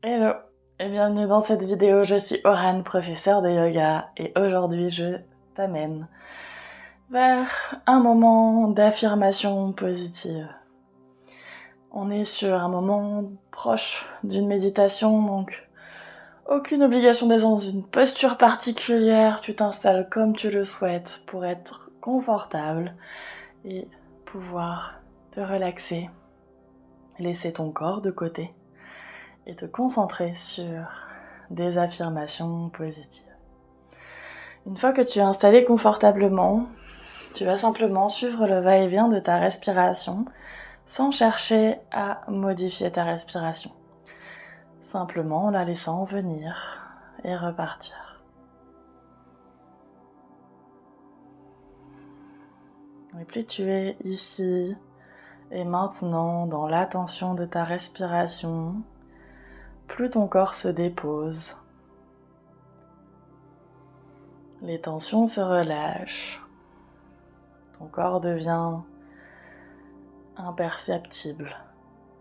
Hello et bienvenue dans cette vidéo, je suis Oran, professeure de yoga et aujourd'hui je t'amène vers un moment d'affirmation positive. On est sur un moment proche d'une méditation, donc aucune obligation d'être dans une posture particulière, tu t'installes comme tu le souhaites pour être confortable et pouvoir te relaxer, laisser ton corps de côté et te concentrer sur des affirmations positives. Une fois que tu es installé confortablement, tu vas simplement suivre le va-et-vient de ta respiration sans chercher à modifier ta respiration. Simplement en la laissant venir et repartir. Et plus tu es ici et maintenant dans l'attention de ta respiration, plus ton corps se dépose. Les tensions se relâchent. Ton corps devient imperceptible,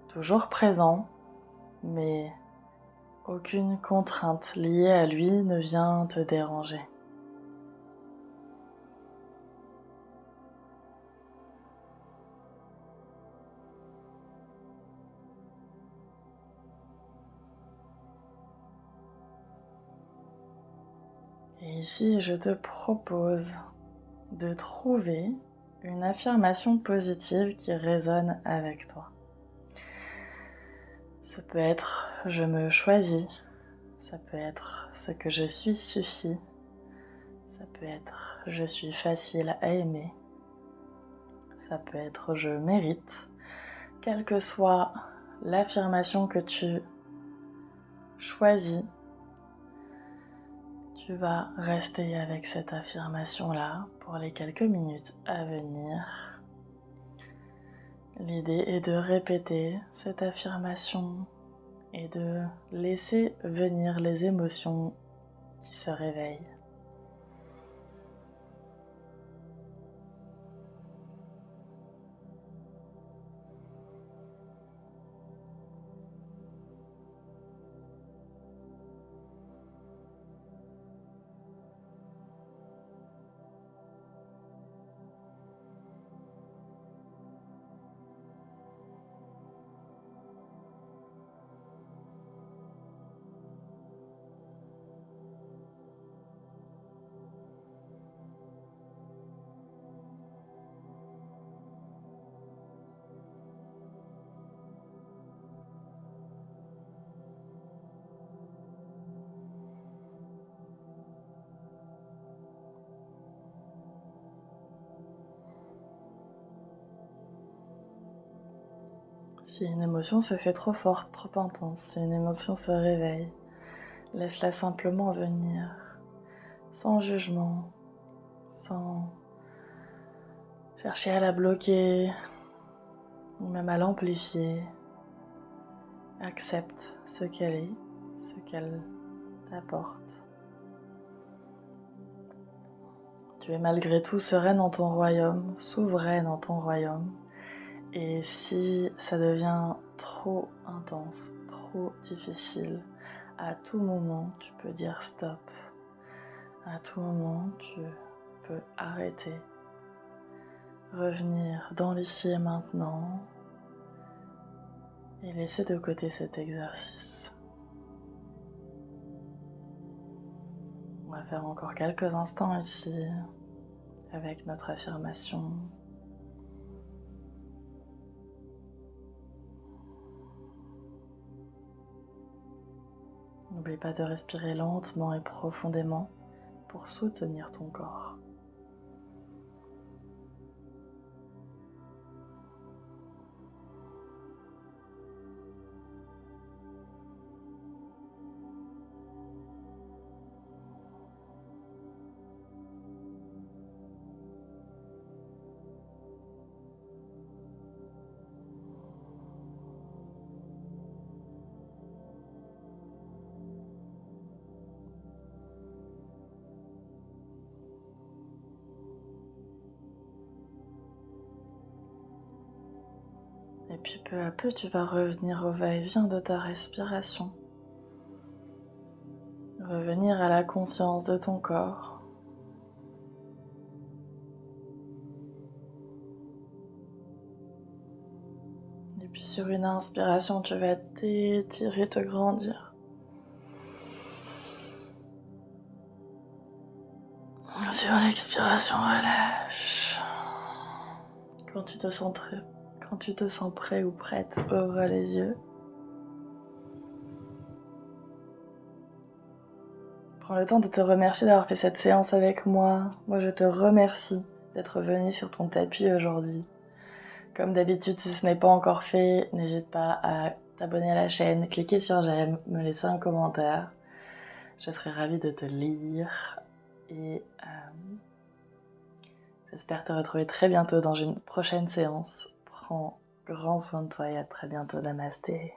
toujours présent, mais aucune contrainte liée à lui ne vient te déranger. Et ici, je te propose de trouver une affirmation positive qui résonne avec toi. Ça peut être « je me choisis », ça peut être « ce que je suis suffit », ça peut être « je suis facile à aimer », ça peut être « je mérite ». Quelle que soit l'affirmation que tu choisis, tu vas rester avec cette affirmation-là pour les quelques minutes à venir. L'idée est de répéter cette affirmation et de laisser venir les émotions qui se réveillent. Si une émotion se fait trop forte, trop intense, si une émotion se réveille, laisse-la simplement venir, sans jugement, sans chercher à la bloquer ou même à l'amplifier. Accepte ce qu'elle est, ce qu'elle t'apporte. Tu es malgré tout sereine dans ton royaume, souveraine dans ton royaume. Et si ça devient trop intense, trop difficile, à tout moment tu peux dire stop. À tout moment tu peux arrêter, revenir dans l'ici et maintenant et laisser de côté cet exercice. On va faire encore quelques instants ici avec notre affirmation. N'oublie pas de respirer lentement et profondément pour soutenir ton corps. Et puis peu à peu, tu vas revenir au va-et-vient de ta respiration. Revenir à la conscience de ton corps. Et puis sur une inspiration, tu vas t'étirer, te grandir. Sur l'expiration, relâche. Quand tu te sens prêt ou prête, ouvre les yeux. Prends le temps de te remercier d'avoir fait cette séance avec moi. Moi, je te remercie d'être venu sur ton tapis aujourd'hui. Comme d'habitude, si ce n'est pas encore fait, n'hésite pas à t'abonner à la chaîne, cliquer sur j'aime, me laisser un commentaire. Je serai ravie de te lire et j'espère te retrouver très bientôt dans une prochaine séance. Prends grand soin de toi et à très bientôt. Namasté.